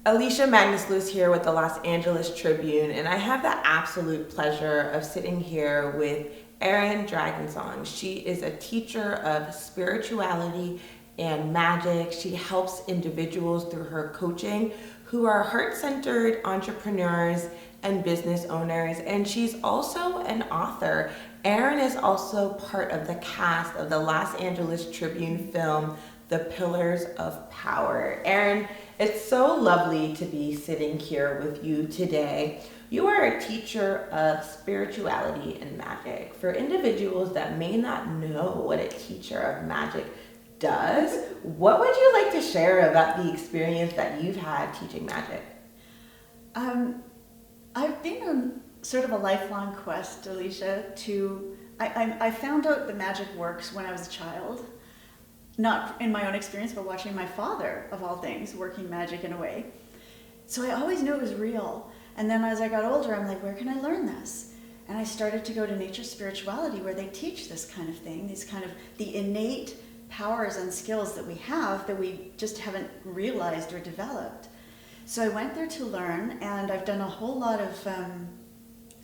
Alicia Magnus Lewis here with the Los Angeles Tribune, and I have the absolute pleasure of sitting here with Erin Dragonsong. She is a teacher of spirituality and magic. She helps individuals through her coaching who are heart-centered entrepreneurs and business owners, and she's also an author. Erin is also part of the cast of the Los Angeles Tribune film, The Pillars of Power. Erin, it's so lovely to be sitting here with you today. You are a teacher of spirituality and magic. For individuals that may not know what a teacher of magic does, what would you like to share about the experience that you've had teaching magic? I've been on sort of a lifelong quest, Alicia, I found out that magic works when I was a child. Not in my own experience, but watching my father, of all things, working magic in a way. So I always knew it was real. And then as I got older, I'm like, where can I learn this? And I started to go to Nature Spirituality, where they teach this kind of thing, these kind of the innate powers and skills that we have that we just haven't realized or developed. So I went there to learn, and I've done a whole lot of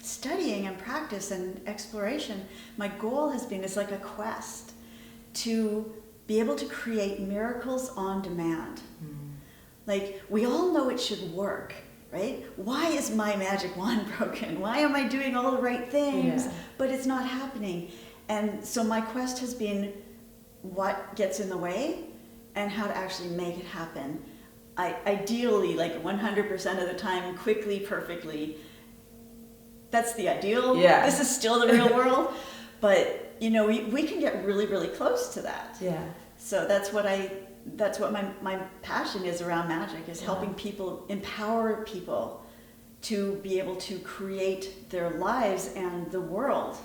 studying and practice and exploration. My goal has been, it's like a quest to be able to create miracles on demand. Like, we all know it should work, right? Why is my magic wand broken? Why am I doing all the right things, but it's not happening? And so my quest has been what gets in the way and how to actually make it happen. Ideally, like 100% of the time, quickly, perfectly. That's the ideal. Yeah. This is still the real world, but you know, we can get really, really close to that. Yeah. So that's what my passion is around magic, is helping people, empower people to be able to create their lives and the world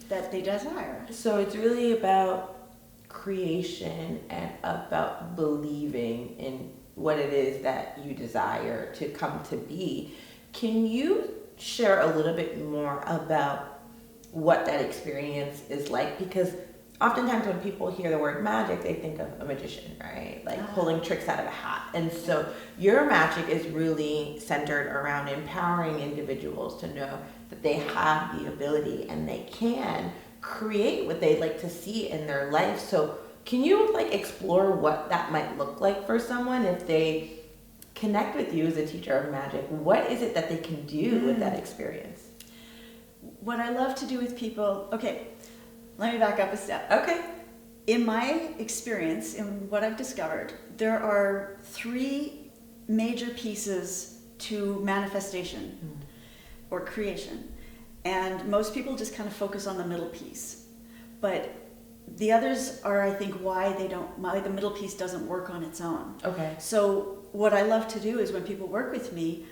that they desire. So it's really about creation and about believing in what it is that you desire to come to be. Can you share a little bit more about what that experience is like? Because oftentimes when people hear the word magic, they think of a magician, right? Like pulling tricks out of a hat. And so your magic is really centered around empowering individuals to know that they have the ability and they can create what they'd like to see in their life. So can you explore what that might look like for someone if they connect with you as a teacher of magic? What is it that they can do with that experience? What I love to do with people, okay, let me back up a step. Okay. In my experience, in what I've discovered, there are 3 major pieces to manifestation or creation. And most people just kind of focus on the middle piece. But the others are, I think, why the middle piece doesn't work on its own. Okay. So what I love to do is when people work with me,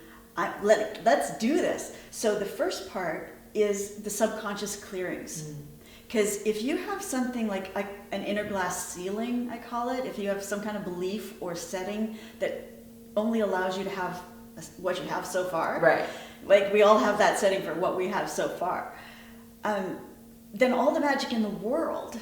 let's do this. So the first part is the subconscious clearings. Because if you have something like an inner glass ceiling, I call it, if you have some kind of belief or setting that only allows you to have what you have so far, right? Like we all have that setting for what we have so far, then all the magic in the world,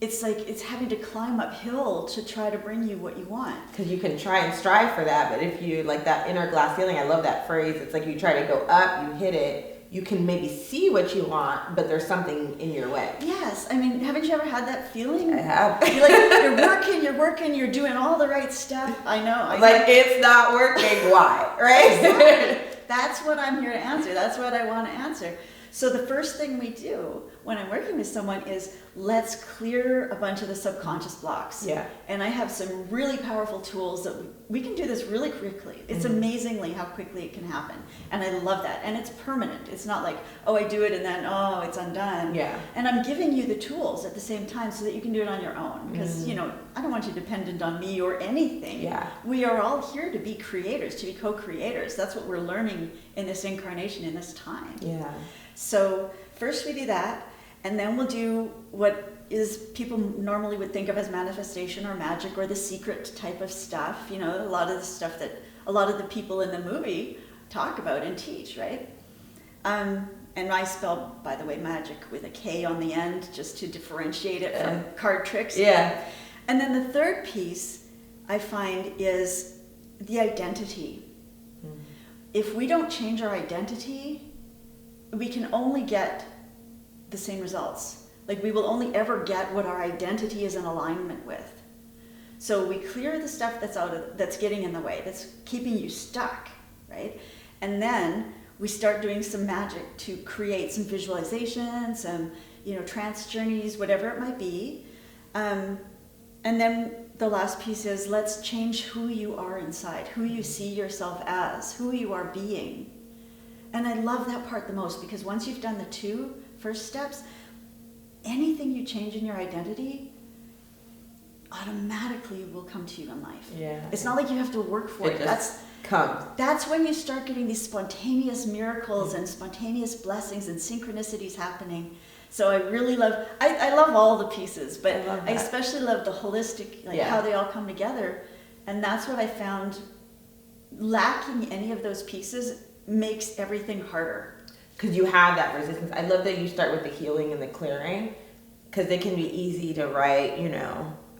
it's like it's having to climb uphill to try to bring you what you want. Because you can try and strive for that, but if you, like that inner glass ceiling, I love that phrase, it's like you try to go up, you hit it, you can maybe see what you want, but there's something in your way. Yes, I mean, haven't you ever had that feeling? I have. You're working, you're doing all the right stuff. I know. It's not working, why, right? Exactly. That's what I'm here to answer. That's what I want to answer. So the first thing we do when I'm working with someone is let's clear a bunch of the subconscious blocks. Yeah. And I have some really powerful tools that we can do this really quickly. It's amazingly how quickly it can happen. And I love that. And it's permanent. It's not like, oh, I do it and then, oh, it's undone. Yeah. And I'm giving you the tools at the same time so that you can do it on your own. Because, I don't want you dependent on me or anything. Yeah. We are all here to be creators, to be co-creators. That's what we're learning in this incarnation, in this time. Yeah. So first we do that, and then we'll do what is people normally would think of as manifestation or magic or the secret type of stuff. A lot of the stuff that a lot of the people in the movie talk about and teach, right? And I spell, by the way, magic with a K on the end just to differentiate it from card tricks. Yeah. And then the third piece I find is the identity. if we don't change our identity, we can only get the same results. Like we will only ever get what our identity is in alignment with. So we clear the stuff that's getting in the way, that's keeping you stuck, right? And then we start doing some magic to create some visualization, some, trance journeys, whatever it might be. And then the last piece is, let's change who you are inside, who you see yourself as, who you are being. And I love that part the most, because once you've done the 2 first steps, anything you change in your identity automatically will come to you in life. Yeah. It's not like you have to work for it. That's when you start getting these spontaneous miracles and spontaneous blessings and synchronicities happening. So I really love, I love all the pieces, but I especially love the holistic, how they all come together. And that's what I found, lacking any of those pieces makes everything harder. Because you have that resistance. I love that you start with the healing and the clearing, because it can be easy to write,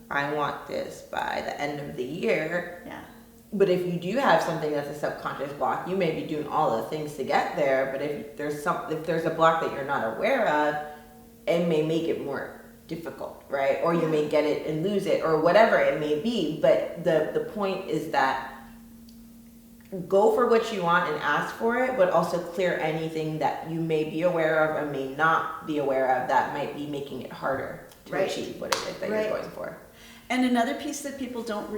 I want this by the end of the year. Yeah. But if you do have something that's a subconscious block, you may be doing all the things to get there. But if there's a block that you're not aware of, it may make it more difficult, right? Or you may get it and lose it, or whatever it may be. But the point is that go for what you want and ask for it, but also clear anything that you may be aware of and may not be aware of that might be making it harder to achieve what it is that you're going for. And another piece that people don't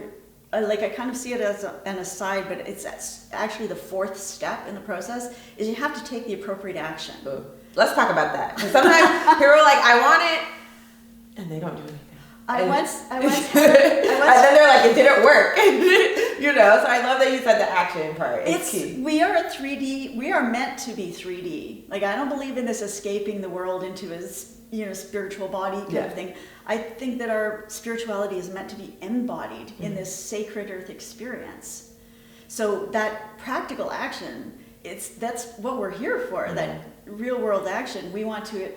I kind of see it as an aside, but it's actually the 4th step in the process, is you have to take the appropriate action. Ooh. Let's talk about that. Because sometimes people are like, I want it, and they don't do anything. I once and then they're like, it didn't work. So I love that you said the action part. It's key. We are a 3D, we are meant to be 3D. Like, I don't believe in this escaping the world into a spiritual body kind of thing. I think that our spirituality is meant to be embodied in this sacred earth experience. So that practical action, that's what we're here for, that real world action. We want to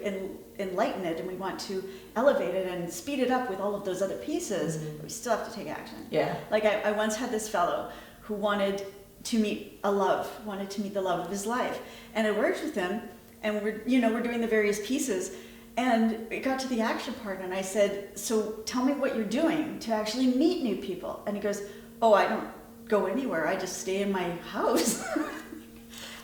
enlighten it, and we want to elevate it and speed it up with all of those other pieces, but we still have to take action. Yeah. Like I once had this fellow who wanted to meet the love of his life. And I worked with him, and we're doing the various pieces. And it got to the action part, and I said, so tell me what you're doing to actually meet new people. And he goes, oh, I don't go anywhere. I just stay in my house.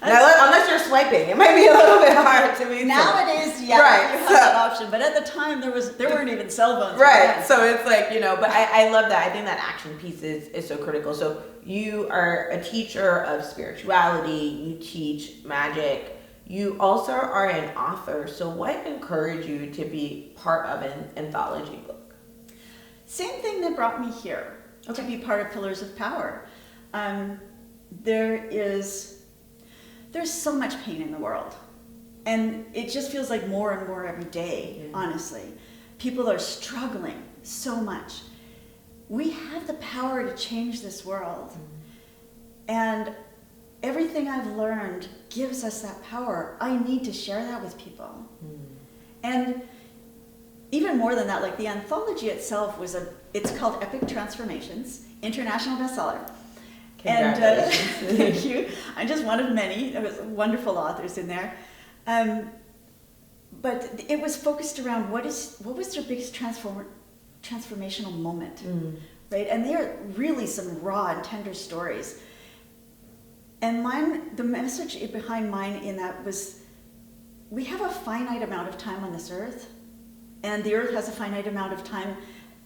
Unless you're swiping, it might be a little bit hard to meet. Nowadays, you have that option. But at the time, there weren't even cell phones. Right. So it's like, but I love that. I think that action piece is so critical. So you are a teacher of spirituality. You teach magic. You also are an author. So what encouraged you to be part of an anthology book? Same thing that brought me here to be part of Pillars of Power. There's so much pain in the world, and it just feels like more and more every day, honestly. People are struggling so much. We have the power to change this world, and everything I've learned gives us that power. I need to share that with people. And even more than that, like the anthology itself it's called Epic Transformations, international bestseller. And thank you. I'm just one of many. There was wonderful authors in there. But it was focused around what was their biggest transformational moment, right? And they are really some raw and tender stories. And the message behind mine in that was, we have a finite amount of time on this earth, and the earth has a finite amount of time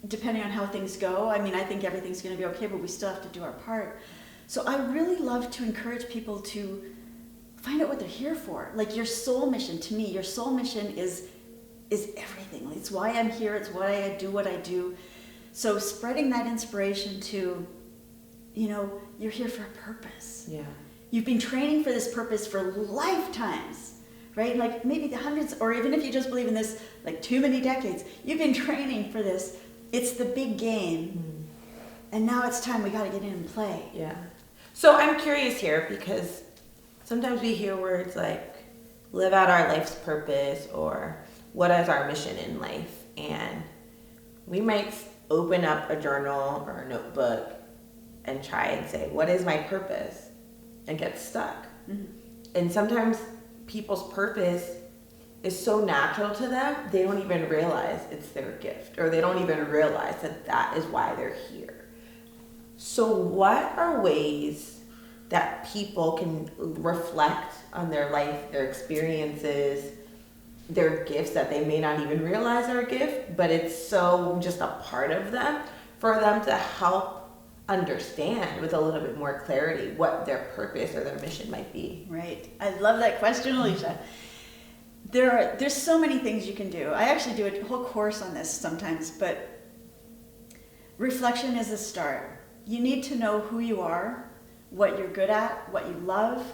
depending on how things go. I mean, I think everything's going to be okay, but we still have to do our part. So I really love to encourage people to find out what they're here for. Like your soul mission, to me, your soul mission is everything. It's why I'm here. It's why I do what I do. So spreading that inspiration to, you're here for a purpose. Yeah. You've been training for this purpose for lifetimes, right? Like maybe the hundreds, or even if you just believe in this, like too many decades, you've been training for this. It's the big game. And now it's time, we got to get in and play. Yeah. So I'm curious here, because sometimes we hear words like live out our life's purpose, or what is our mission in life? And we might open up a journal or a notebook and try and say, what is my purpose? And get stuck. And sometimes people's purpose is so natural to them, they don't even realize it's their gift, or they don't even realize that that is why they're here. So what are ways that people can reflect on their life, their experiences, their gifts that they may not even realize are a gift, but it's so just a part of them, for them to help understand with a little bit more clarity what their purpose or their mission might be? Right. I love that question, Alicia. There's so many things you can do. I actually do a whole course on this sometimes, but reflection is the start. You need to know who you are, what you're good at, what you love.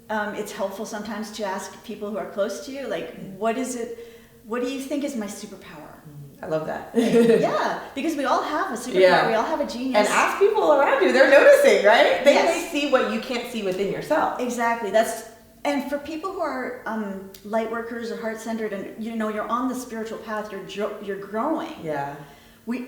It's helpful sometimes to ask people who are close to you, like, what do you think is my superpower? I love that. Yeah, because we all have a superpower. Yeah. We all have a genius. And ask people around you. They're noticing, right? They Yes. may see what you can't see within yourself. Exactly. And for people who are light workers or heart-centered, and you're on the spiritual path, you're growing. Yeah.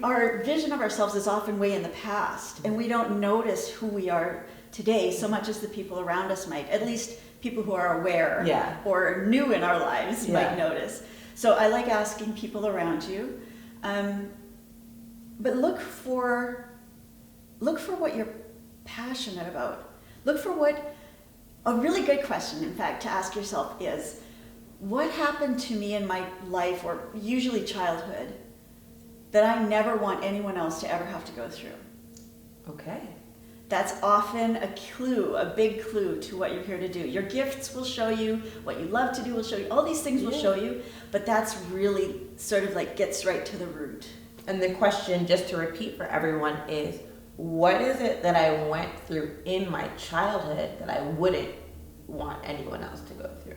Our vision of ourselves is often way in the past, and we don't notice who we are today so much as the people around us might. At least people who are aware or new in our lives might notice. So I like asking people around you, but look for what you're passionate about. Look for a really good question, in fact, to ask yourself is, what happened to me in my life, or usually childhood, that I never want anyone else to ever have to go through? Okay. That's often a big clue to what you're here to do. Your gifts will show you, what you love to do will show you, all these things will show you, but that's really sort of like gets right to the root. And the question, just to repeat for everyone, is what is it that I went through in my childhood that I wouldn't want anyone else to go through?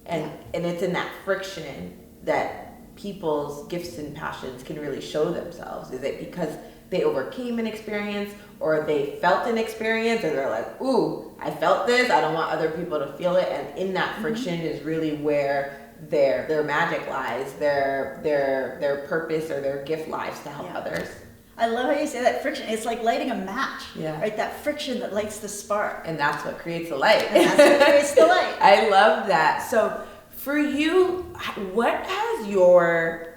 And it's in that friction that people's gifts and passions can really show themselves. Is it because they overcame an experience, or they felt an experience, or they're like, ooh, I felt this, I don't want other people to feel it, and in that friction is really where their magic lies, their purpose or their gift lies to help others. I love how you say that, friction. It's like lighting a match, Yeah. right? That friction that lights the spark. And that's what creates the light. And that's what creates the light. I love that. So for you, what has your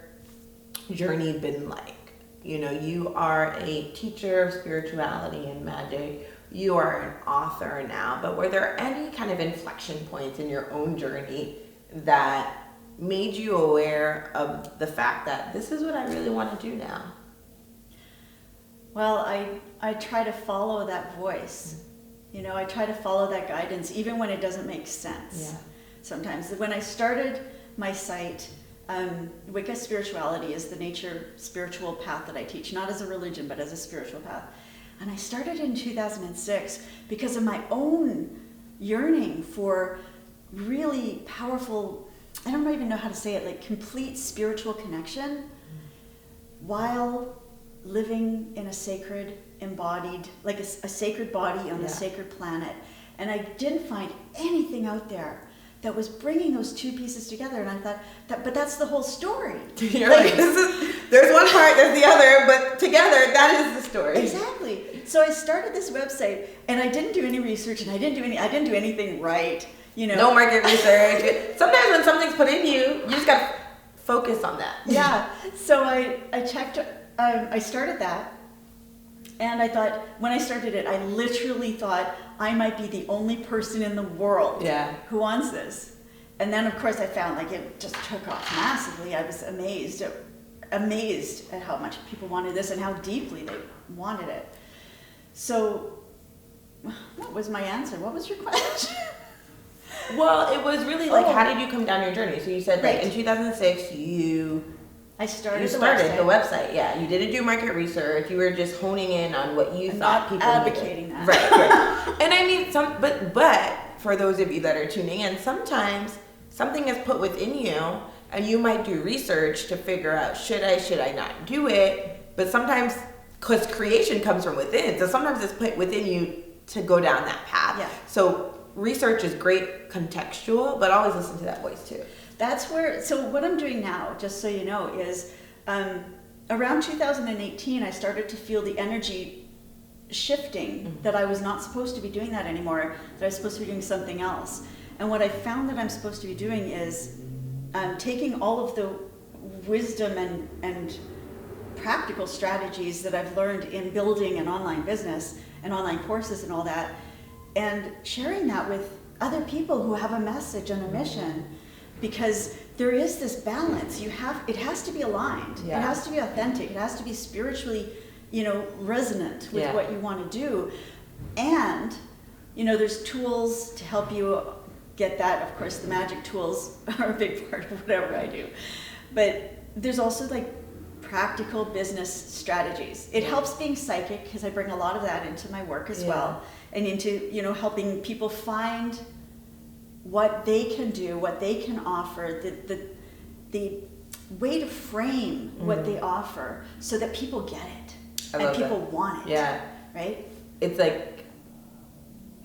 journey been like? You are a teacher of spirituality and magic. You are an author now, but were there any kind of inflection points in your own journey that made you aware of the fact that this is what I really want to do now? Well, I try to follow that voice. I try to follow that guidance, even when it doesn't make sense. Yeah. Sometimes. When I started my site, Wicca spirituality is the nature spiritual path that I teach, not as a religion, but as a spiritual path. And I started in 2006 because of my own yearning for really powerful, I don't even know how to say it, like complete spiritual connection while living in a sacred, embodied, like a sacred body on a sacred planet. And I didn't find anything out there that was bringing those two pieces together, and I thought, but that's the whole story. You're like there's one part, there's the other, but together, that is the story. Exactly. So I started this website, and I didn't do any research, and I didn't do anything right. No market research. Sometimes when something's put in you just gotta focus on that. Yeah. So I checked. I started that, and I thought, when I started it, I literally thought I might be the only person in the world who wants this. And then, of course, I found it just took off massively. I was amazed at how much people wanted this and how deeply they wanted it. So, what was my answer? What was your question? Well, it was really how did you come down your journey? So you said in 2006 I started the website. Yeah, you didn't do market research. You were just honing in on what you thought people advocating needed. that. Right. And I mean, but for those of you that are tuning in, sometimes something is put within you, and you might do research to figure out should I not do it. But sometimes, because creation comes from within, so sometimes it's put within you to go down that path. Yeah. So research is great contextual, but always listen to that voice too. So what I'm doing now, just so you know, is around 2018, I started to feel the energy shifting, that I was not supposed to be doing that anymore, that I was supposed to be doing something else. And what I found that I'm supposed to be doing is taking all of the wisdom and practical strategies that I've learned in building an online business and online courses and all that, and sharing that with other people who have a message and a mission, because there is this balance. It has to be aligned. Yeah. It has to be authentic. It has to be spiritually, resonant with what you want to do. And, there's tools to help you get that. Of course, the magic tools are a big part of whatever I do. But there's also practical business strategies. It helps being psychic, because I bring a lot of that into my work as well, and into helping people find what they can do, what they can offer, the way to frame what they offer so that people get it and people want it. Yeah. Right? It's like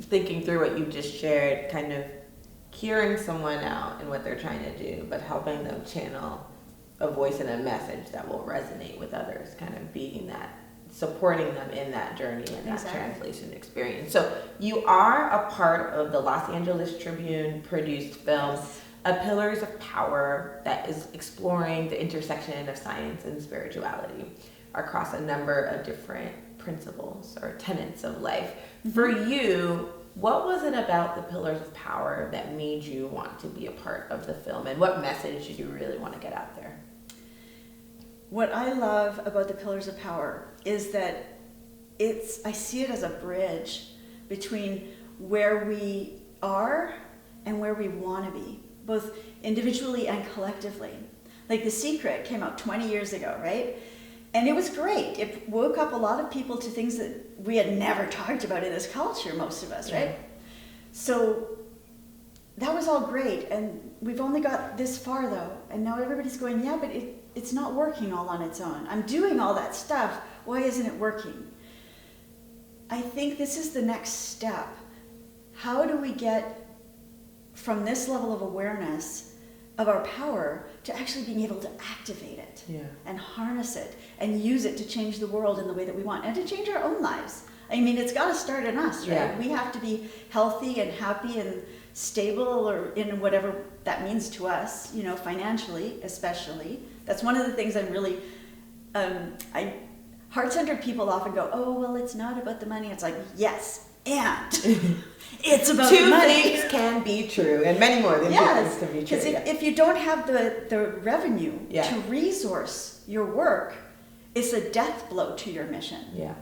thinking through what you just shared, kind of hearing someone out and what they're trying to do, but helping them channel a voice and a message that will resonate with others, kind of being that, supporting them in that journey and that translation experience. So you are a part of the Los Angeles Tribune produced film, A Pillars of Power, that is exploring the intersection of science and spirituality across a number of different principles or tenets of life. For you, what was it about the Pillars of Power that made you want to be a part of the film, and what message did you really want to get out there? What I love about the Pillars of Power is that I see it as a bridge between where we are and where we want to be, both individually and collectively. Like The Secret came out 20 years ago, right? And it was great. It woke up a lot of people to things that we had never talked about in this culture, most of us, right? So that was all great. And we've only got this far, though. And now everybody's going, yeah, but it's not working all on its own. I'm doing all that stuff. Why isn't it working? I think this is the next step. How do we get from this level of awareness of our power to actually being able to activate it and harness it and use it to change the world in the way that we want and to change our own lives? I mean, it's got to start in us, right? Yeah. We have to be healthy and happy and stable, or in whatever that means to us, financially especially. That's one of the things I'm really, heart-centered people often go, oh, well, it's not about the money. It's like, yes, and it's about the money. Two things can be true, and many more than two things can be true. Because if you don't have the revenue to resource your work, it's a death blow to your mission. Yeah.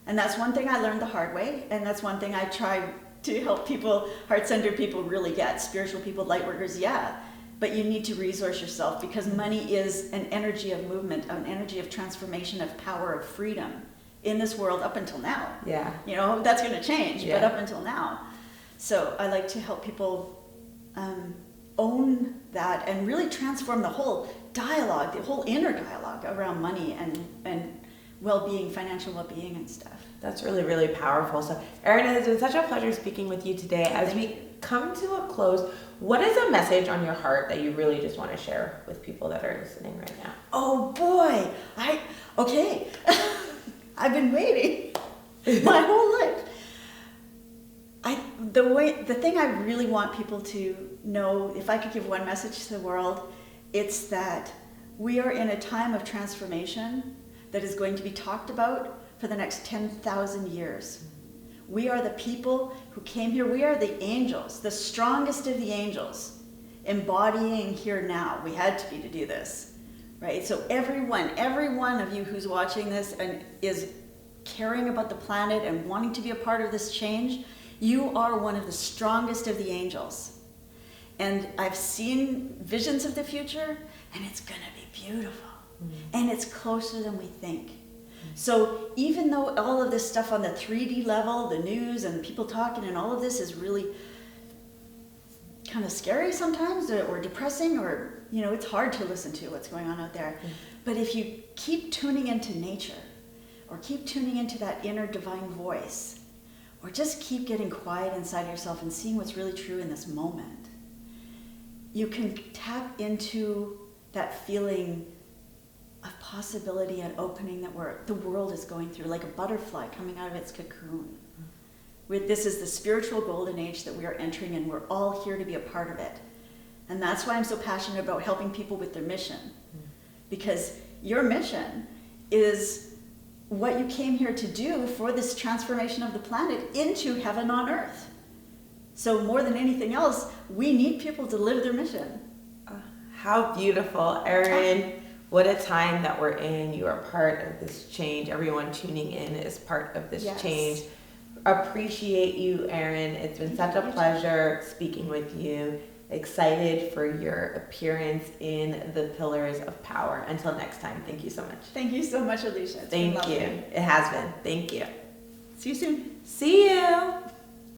And that's one thing I learned the hard way, and that's one thing I try to help people, heart-centered people, really get. Spiritual people, lightworkers, but you need to resource yourself, because money is an energy of movement, an energy of transformation, of power, of freedom in this world up until now. Yeah. That's going to change, but up until now. So I like to help people own that and really transform the whole dialogue, the whole inner dialogue around money and well-being, financial well-being and stuff. That's really, really powerful. So, Erin, it has been such a pleasure speaking with you today. As we come to a close, what is a message on your heart that you really just want to share with people that are listening right now? Oh boy, okay. I've been waiting my whole life. The thing I really want people to know, if I could give one message to the world, it's that we are in a time of transformation that is going to be talked about for the next 10,000 years. We are the people who came here. We are the angels, the strongest of the angels, embodying here now. We had to be to do this, right? So every one of you who's watching this and is caring about the planet and wanting to be a part of this change, you are one of the strongest of the angels. And I've seen visions of the future, and it's going to be beautiful. And it's closer than we think. So even though all of this stuff on the 3D level, the news and people talking and all of this is really kind of scary sometimes, or depressing, or, it's hard to listen to what's going on out there. But if you keep tuning into nature, or keep tuning into that inner divine voice, or just keep getting quiet inside yourself and seeing what's really true in this moment, you can tap into that feeling of possibility and opening that the world is going through, like a butterfly coming out of its cocoon. This is the spiritual golden age that we are entering, and we're all here to be a part of it. And that's why I'm so passionate about helping people with their mission. Because your mission is what you came here to do for this transformation of the planet into heaven on earth. So more than anything else, we need people to live their mission. How beautiful, Erin. What a time that we're in. You are part of this change. Everyone tuning in is part of this change. Appreciate you, Erin. It's been such a pleasure speaking with you. Excited for your appearance in the Pillars of Power. Until next time, thank you so much. Thank you so much, Alicia. It's been lovely. Thank you. It has been. Thank you. See you soon. See you.